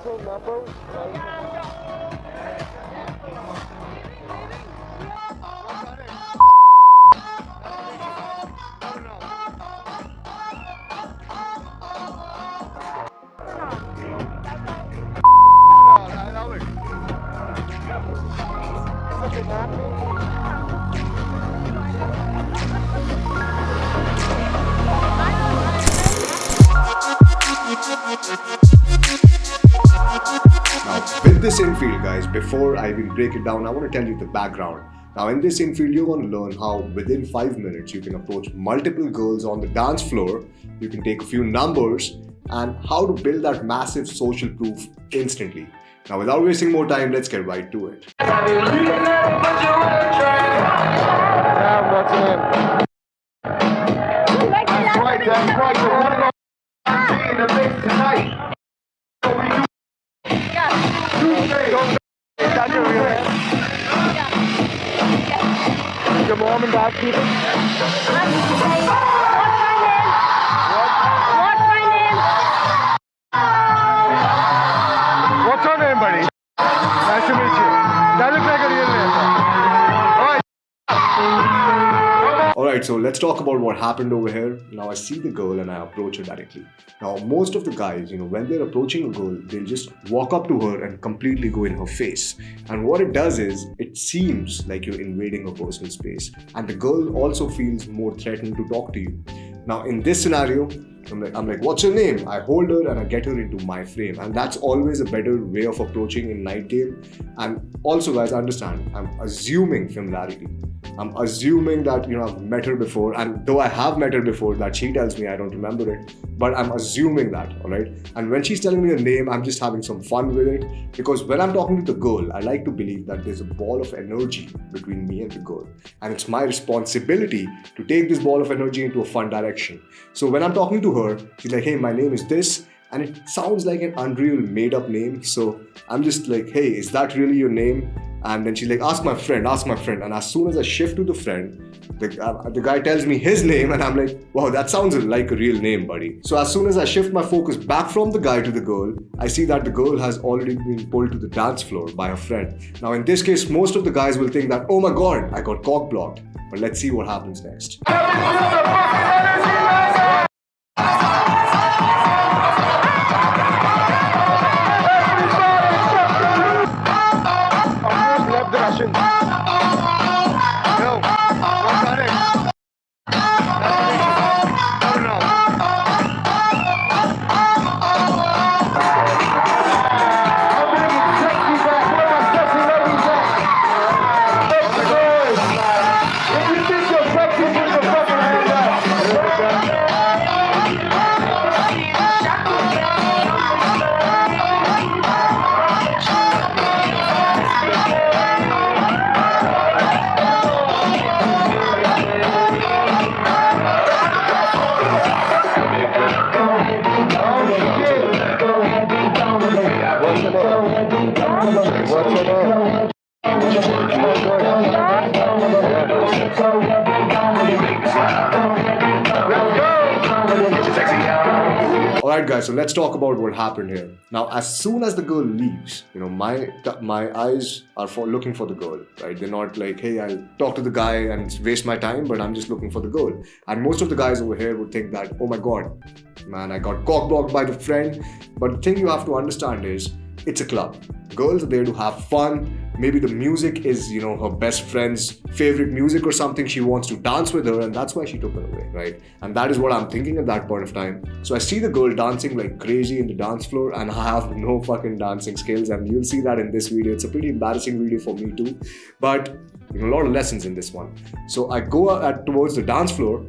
actual numbers. Now, with this infield, guys, before I even break it down, I want to tell you the background. Now, in this infield, you're going to learn how within 5 minutes you can approach multiple girls on the dance floor, you can take a few numbers, and how to build that massive social proof instantly. Now, without wasting more time, let's get right to it. Your mom and dad keep it? What's your name, buddy? Nice to meet you. That looks like a real name. Alright, so let's talk about what happened over here. Now I see the girl and I approach her directly. Now most of the guys, when they're approaching a girl, they'll just walk up to her and completely go in her face. And what it does is, it seems like you're invading her personal space. And the girl also feels more threatened to talk to you. Now in this scenario, I'm like, what's your name? I hold her and I get her into my frame. And that's always a better way of approaching in night game. And also guys, understand, I'm assuming familiarity. I'm assuming that I've met her before, and though I have met her before, that she tells me I don't remember it, but I'm assuming that, alright? And when she's telling me her name, I'm just having some fun with it, because when I'm talking to the girl, I like to believe that there's a ball of energy between me and the girl, and it's my responsibility to take this ball of energy into a fun direction. So when I'm talking to her, she's like, hey, my name is this, and it sounds like an unreal made-up name, so I'm just like, hey, is that really your name? And then she's like, ask my friend. And as soon as I shift to the friend, the guy tells me his name, and I'm like, wow, that sounds like a real name, buddy. So as soon as I shift my focus back from the guy to the girl, I see that the girl has already been pulled to the dance floor by her friend. Now in this case, most of the guys will think that, oh my god, I got cock blocked. But let's see what happens next. Alright guys, so let's talk about what happened here. Now as soon as the girl leaves, my eyes are looking for the girl, right? They're not like, hey, I'll talk to the guy and waste my time, but I'm just looking for the girl. And most of the guys over here would think that, oh my god, man, I got cock blocked by the friend. But the thing you have to understand is, it's a club. Girls are there to have fun. Maybe the music is, her best friend's favorite music or something. She wants to dance with her, and that's why she took her away, right? And that is what I'm thinking at that point of time. So I see the girl dancing like crazy in the dance floor, and I have no fucking dancing skills, and you'll see that in this video. It's a pretty embarrassing video for me too, but a lot of lessons in this one. So I go towards the dance floor,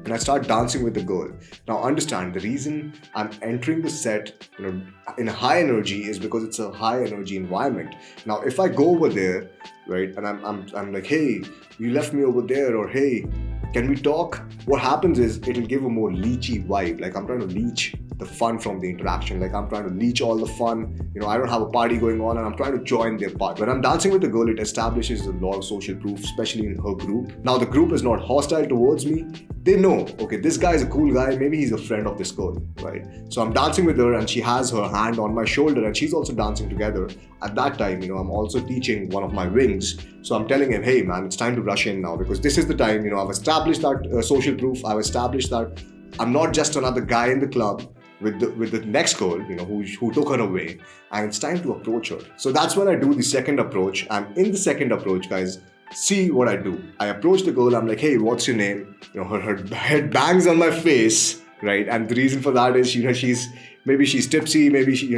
and I start dancing with the girl. Now understand, the reason I'm entering the set in a high energy is because it's a high energy environment. Now if I go over there, right, and I'm like, hey, you left me over there, or hey, can we talk? What happens is, it'll give a more leechy vibe, like I'm trying to leech the fun from the interaction. Like I'm trying to leech all the fun. I don't have a party going on and I'm trying to join their part. When I'm dancing with the girl, it establishes a lot of social proof, especially in her group. Now the group is not hostile towards me. They know, okay, this guy is a cool guy. Maybe he's a friend of this girl, right? So I'm dancing with her and she has her hand on my shoulder and she's also dancing together. At that time, I'm also teaching one of my wings. So I'm telling him, hey man, it's time to rush in now because this is the time, I've established that social proof. I've established that I'm not just another guy in the club with the next girl, who took her away, and it's time to approach her. So that's when I do the second approach. And in the second approach, guys, see what I do. I approach the girl. I'm like, hey, what's your name? Her head bangs on my face, right? And the reason for that is, she's tipsy. Maybe she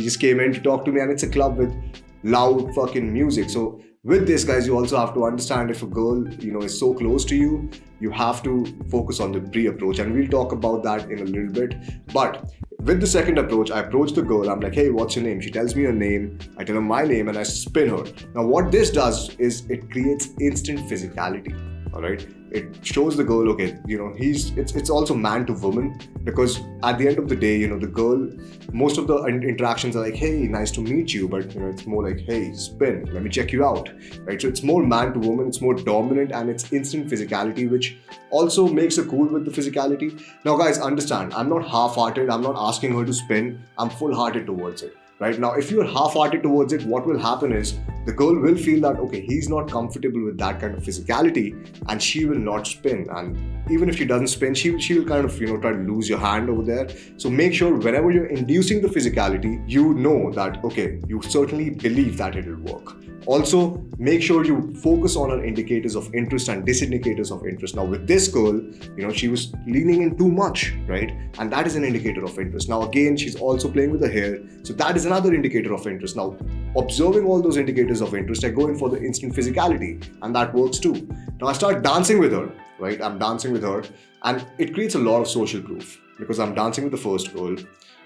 just came in to talk to me, and it's a club with loud fucking music. So with this, guys, you also have to understand if a girl, is so close to you, you have to focus on the pre-approach, and we'll talk about that in a little bit. But with the second approach, I approach the girl. I'm like, hey, what's your name? She tells me her name. I tell her my name and I spin her. Now, what this does is it creates instant physicality. All right, it shows the girl, okay, it's also man to woman, because at the end of the day, the girl, most of the interactions are like, hey, nice to meet you, but it's more like, hey, spin, let me check you out, right? So it's more man to woman, it's more dominant, and it's instant physicality, which also makes her cool with the physicality. Now guys, understand, I'm not half-hearted, I'm not asking her to spin, I'm full-hearted towards it. Right now, if you're half-hearted towards it, what will happen is the girl will feel that, okay, he's not comfortable with that kind of physicality, and she will not spin. And even if she doesn't spin, she will kind of, try to lose your hand over there. So make sure whenever you're inducing the physicality, you know that, okay, you certainly believe that it will work. Also, make sure you focus on her indicators of interest and disindicators of interest. Now, with this girl, she was leaning in too much, right? And that is an indicator of interest. Now, again, she's also playing with her hair. So that is another indicator of interest. Now, observing all those indicators of interest, I go in for the instant physicality, and that works too. Now, I start dancing with her, right? I'm dancing with her, and it creates a lot of social proof because I'm dancing with the first girl.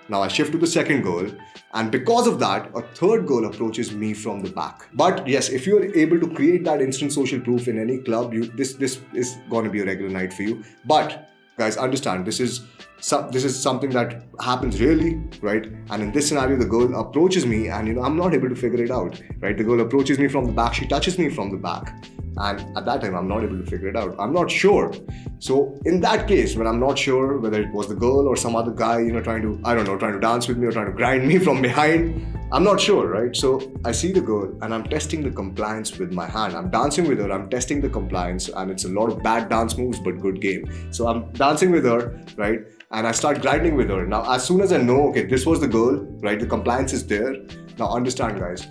Now I shift to the second girl, and because of that, a third girl approaches me from the back. But yes, if you are able to create that instant social proof in any club, this is going to be a regular night for you. But guys, understand, this is something that happens really, right? And in this scenario, the girl approaches me, and I'm not able to figure it out, right? The girl approaches me from the back, she touches me from the back. And at that time, I'm not able to figure it out. I'm not sure. So in that case, when I'm not sure whether it was the girl or some other guy, trying to dance with me or trying to grind me from behind, I'm not sure, right? So I see the girl and I'm testing the compliance with my hand. I'm dancing with her, I'm testing the compliance, and it's a lot of bad dance moves, but good game. So I'm dancing with her, right? And I start grinding with her. Now, as soon as I know, okay, this was the girl, right? The compliance is there. Now understand, guys,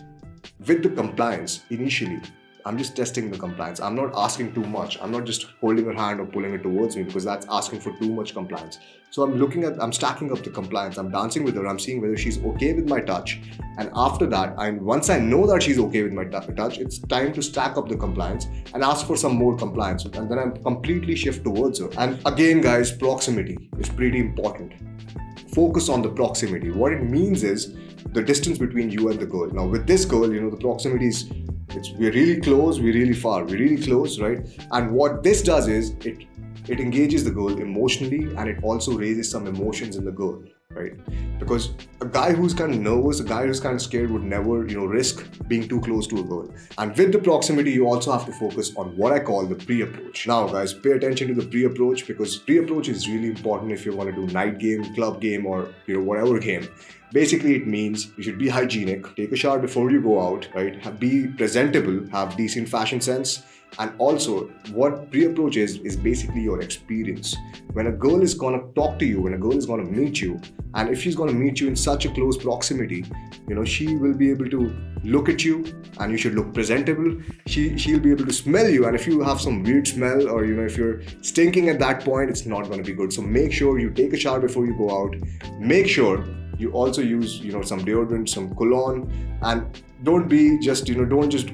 with the compliance, initially, I'm just testing the compliance. I'm not asking too much. I'm not just holding her hand or pulling it towards me, because that's asking for too much compliance. So I'm stacking up the compliance. I'm dancing with her. I'm seeing whether she's okay with my touch. And after that, once I know that she's okay with my touch, it's time to stack up the compliance and ask for some more compliance. And then I'm completely shift towards her. And again, guys, proximity is pretty important. Focus on the proximity. What it means is the distance between you and the girl. Now with this girl, the proximity is, we're really close, we're really far, we're really close, right? And what this does is it engages the girl emotionally, and it also raises some emotions in the girl, right? Because a guy who's kind of nervous, a guy who's kind of scared would never, risk being too close to a girl. And with the proximity, you also have to focus on what I call the pre-approach. Now, guys, pay attention to the pre-approach, because pre-approach is really important if you want to do night game, club game, or whatever game. Basically, it means you should be hygienic, take a shower before you go out, right? Be presentable, have decent fashion sense. And also, what pre-approach is basically your experience. When a girl is gonna talk to you, when a girl is gonna meet you, and if she's gonna meet you in such a close proximity, she will be able to look at you, and you should look presentable. She'll be able to smell you, and if you have some weird smell, or if you're stinking at that point, it's not gonna be good. So make sure you take a shower before you go out. Make sure you also use some deodorant, some cologne, and don't just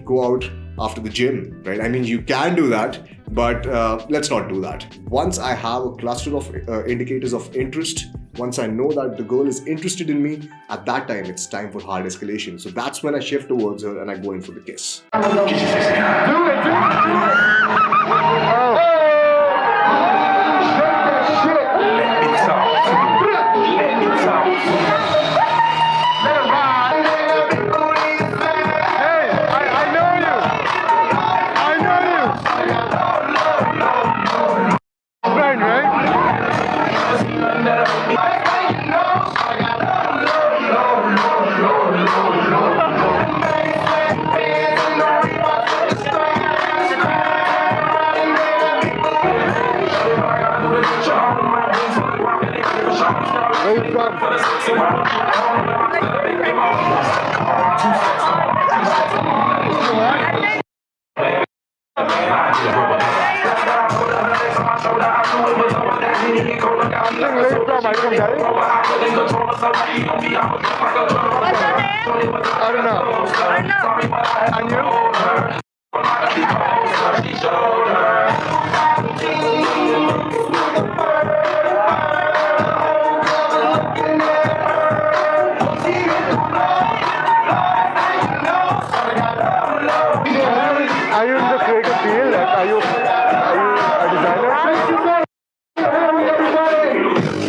go out after the gym, right? I mean, you can do that, but let's not do that. Once I have a cluster of indicators of interest, once I know that the girl is interested in me, at that time it's time for hard escalation. So that's when I shift towards her and I go in for the kiss. Do it! Oh. Where you from? I from Delhi. What's your name? I don't know. And you? Are you in the creative field? Like, are you a designer?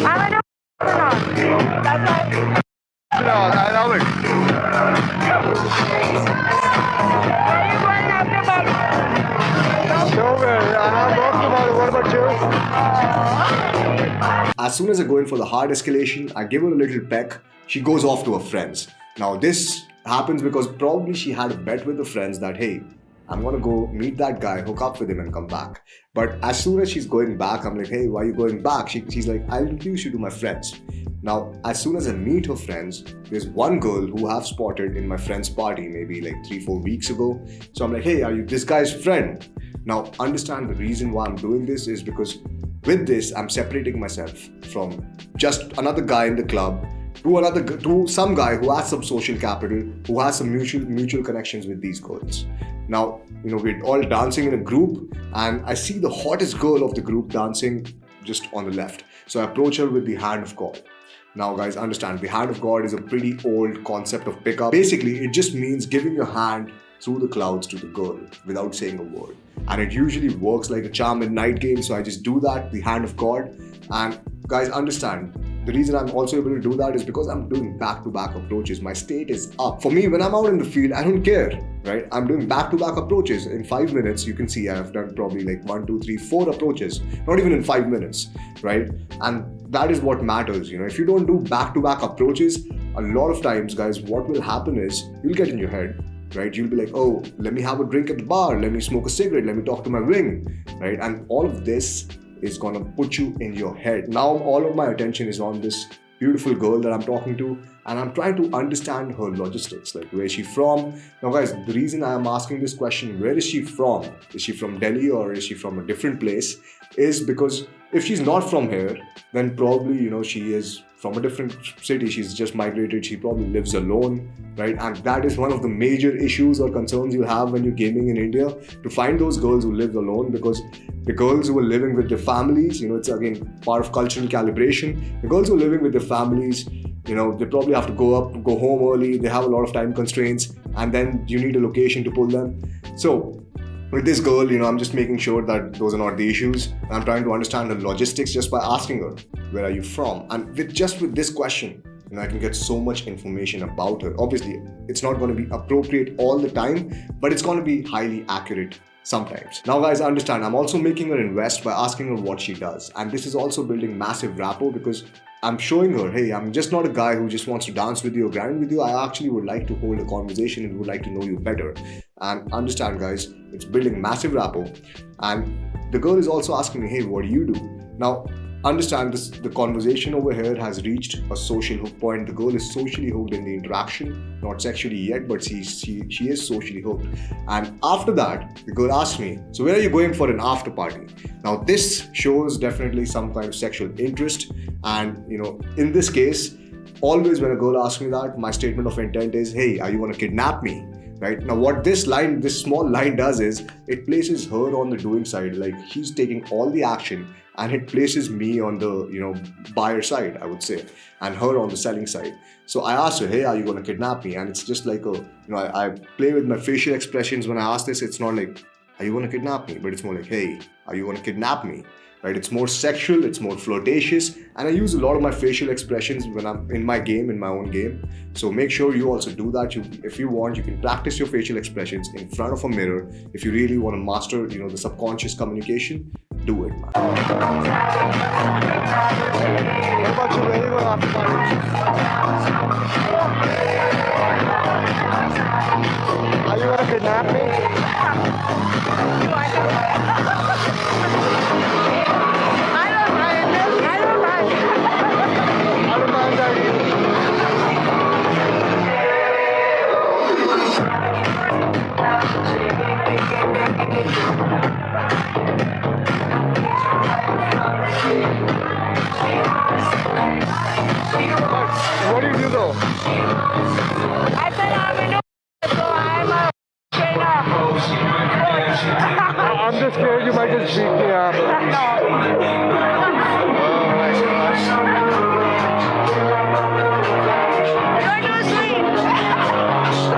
I'm a That's why. No, I love it. Where are you going after Bobby? Nowhere. I have lots about it. What about you? As soon as I go in for the hard escalation, I give her a little peck. She goes off to her friends. Now this happens because probably she had a bet with her friends that, hey, I'm gonna go meet that guy, hook up with him and come back. But as soon as she's going back, I'm like, hey, why are you going back? She's like, I'll introduce you to my friends. Now, as soon as I meet her friends, there's one girl who I've spotted in my friend's party maybe like 3-4 weeks ago. So I'm like, hey, are you this guy's friend? Now, understand the reason why I'm doing this is because with this, I'm separating myself from just another guy in the club to some guy who has some social capital, who has some mutual connections with these girls. Now, we're all dancing in a group and I see the hottest girl of the group dancing just on the left. So I approach her with the hand of God. Now guys, understand, the hand of God is a pretty old concept of pickup. Basically, it just means giving your hand through the clouds to the girl without saying a word. And it usually works like a charm in nightgame. So I just do that, the hand of God. And guys, understand, the reason I'm also able to do that is because I'm doing back-to-back approaches. My state is up. For me, when I'm out in the field, I don't care, right? I'm doing back-to-back approaches. In 5 minutes, you can see I've done probably like 1, 2, 3, 4 approaches. Not even in 5 minutes, right? And that is what matters. If you don't do back-to-back approaches, a lot of times, guys, what will happen is you'll get in your head, right? You'll be like, oh, let me have a drink at the bar. Let me smoke a cigarette. Let me talk to my wing, right? And all of this is gonna put you in your head. Now all of my attention is on this beautiful girl that I'm talking to and I'm trying to understand her logistics, like where is she from? Now guys, the reason I am asking this question, where is she from? Is she from Delhi or is she from a different place? Is because if she's not from here, then probably, she is from a different city. She's just migrated. She probably lives alone, right? And that is one of the major issues or concerns you have when you're gaming in India, to find those girls who live alone, because the girls who are living with their families, it's again part of cultural calibration. The girls who are living with their families, they probably have to go home early. They have a lot of time constraints, and then you need a location to pull them. So with this girl, I'm just making sure that those are not the issues. I'm trying to understand the logistics just by asking her, where are you from? And with this question, I can get so much information about her. Obviously, it's not going to be appropriate all the time, but it's going to be highly accurate sometimes. Now guys, understand, I'm also making her invest by asking her what she does. And this is also building massive rapport, because I'm showing her, hey, I'm just not a guy who just wants to dance with you or grind with you. I actually would like to hold a conversation and would like to know you better. And understand guys, it's building massive rapport. And the girl is also asking me, hey, what do you do? Now, understand this, the conversation over here has reached a social hook point. The girl is socially hooked in the interaction, not sexually yet, but she is socially hooked. And after that, the girl asks me, so where are you going for an after party? Now this shows definitely some kind of sexual interest. And in this case, always when a girl asks me that, my statement of intent is, hey, are you going to kidnap me? Right? Now what this small line does is, it places her on the doing side, like she's taking all the action, and it places me on the buyer side, I would say, and her on the selling side. So I asked her, hey, are you going to kidnap me? And it's just like I play with my facial expressions when I ask this. It's not like, are you going to kidnap me? But it's more like, hey, are you going to kidnap me? Right? It's more sexual, it's more flirtatious, and I use a lot of my facial expressions when I'm in my own game. So make sure you also do that. If you want, you can practice your facial expressions in front of a mirror. If you really want to master, the subconscious communication, do it, man. What about you? Where you going after party? Are you gonna kidnap me? I don't mind. I don't mind that. What do you do though? I said I'm a new, so I'm a trainer. I'm just scared you might just beat me up. You're too sweet.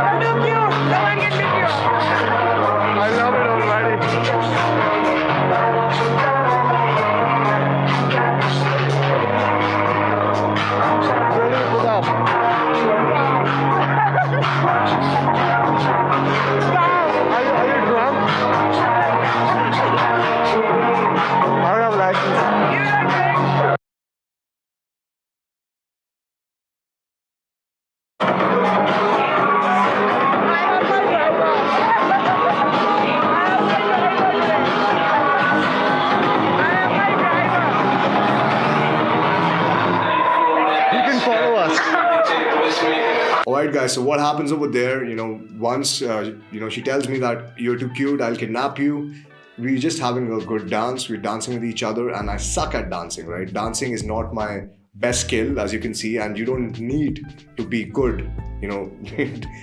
You're too cute. No one can beat you. I love it already. Ready for that? Are you drunk? I don't have a license. You look great. You can follow us. Alright guys, so what happens over there, once, she tells me that you're too cute, I'll kidnap you. We're just having a good dance, we're dancing with each other, and I suck at dancing, right? Dancing is not my best skill, as you can see, and you don't need to be good,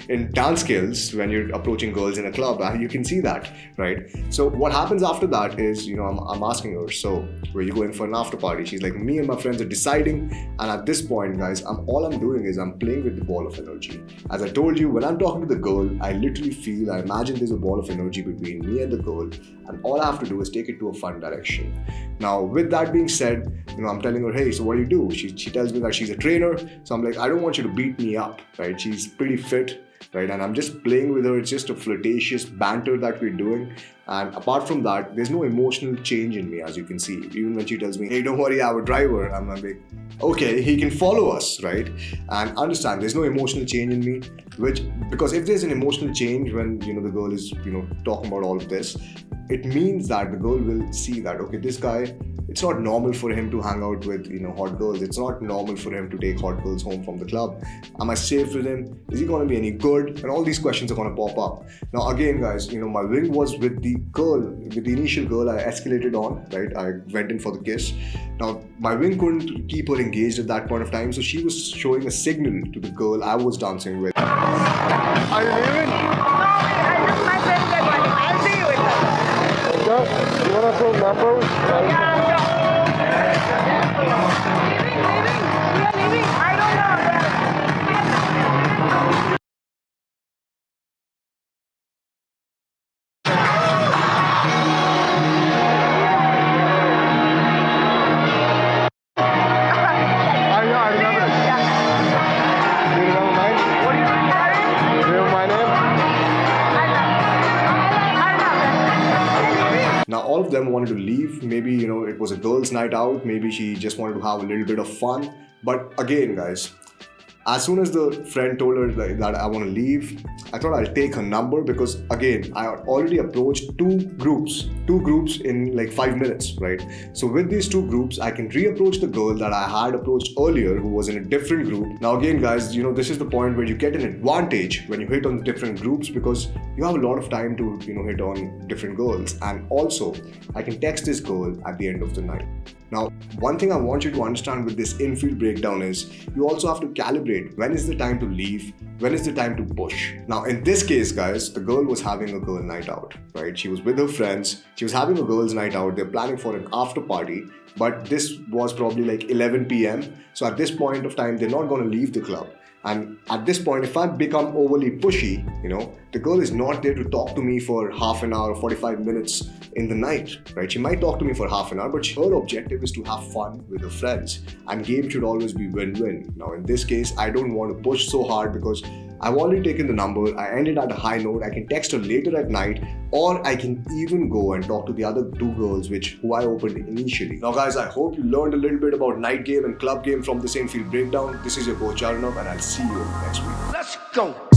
in dance skills when you're approaching girls in a club. You can see that, right? So what happens after that is, I'm asking her, so were you going for an after party? She's like, me and my friends are deciding, and at this point, guys, all I'm doing is I'm playing with the ball of energy. As I told you, when I'm talking to the girl, I literally feel, I imagine there's a ball of energy between me and the girl, and all I have to do is take it to a fun direction. Now, with that being said, I'm telling her, hey, so what do you do? She tells me that she's a trainer, so I'm like, I don't want you to beat me up, right? She's pretty fit, right? And I'm just playing with her. It's just a flirtatious banter that we're doing. And apart from that, there's no emotional change in me, as you can see. Even when she tells me, hey, don't worry, I have a driver, I'm like, okay, he can follow us, right? And understand, there's no emotional change in me, because if there's an emotional change when, the girl is, talking about all of this, it means that the girl will see that, okay, this guy, it's not normal for him to hang out with, hot girls. It's not normal for him to take hot girls home from the club. Am I safe with him? Is he going to be any good? And all these questions are going to pop up. Now, again, guys, my wing was with the girl, with the initial girl I escalated on, right? I went in for the kiss. Now, my wing couldn't keep her engaged at that point of time, so she was showing a signal to the girl I was dancing with. Are you leaving? I just my friends are going. I'll see you with them. You wanna throw numbers? Yeah, leaving? We are leaving? I don't know. I remember it. Do you remember mine? What are you doing? Do you remember my name? Now, all of them wanted to leave. Maybe, it was a girls' night out. Maybe she just wanted to have a little bit of fun. But again, guys, as soon as the friend told her that I want to leave, I thought I'll take her number, because again, I already approached two groups in like 5 minutes, right? So with these two groups, I can reapproach the girl that I had approached earlier, who was in a different group. Now again, guys, this is the point where you get an advantage when you hit on different groups, because you have a lot of time to hit on different girls. And also, I can text this girl at the end of the night. Now, one thing I want you to understand with this infield breakdown is you also have to calibrate when is the time to leave, when is the time to push. Now, in this case, guys, the girl was having a girl night out, right? She was with her friends, she was having a girl's night out, they're planning for an after party, but this was probably like 11 p.m. So at this point of time, they're not going to leave the club. And at this point, if I become overly pushy, the girl is not there to talk to me for half an hour, 45 minutes in the night, right? She might talk to me for half an hour, but her objective is to have fun with her friends. And game should always be win-win. Now, in this case, I don't want to push so hard, because I've already taken the number, I ended at a high note, I can text her later at night, or I can even go and talk to the other two girls who I opened initially. Now guys, I hope you learned a little bit about night game and club game from this infield breakdown. This is your coach Arnav and I'll see you next week. Let's go.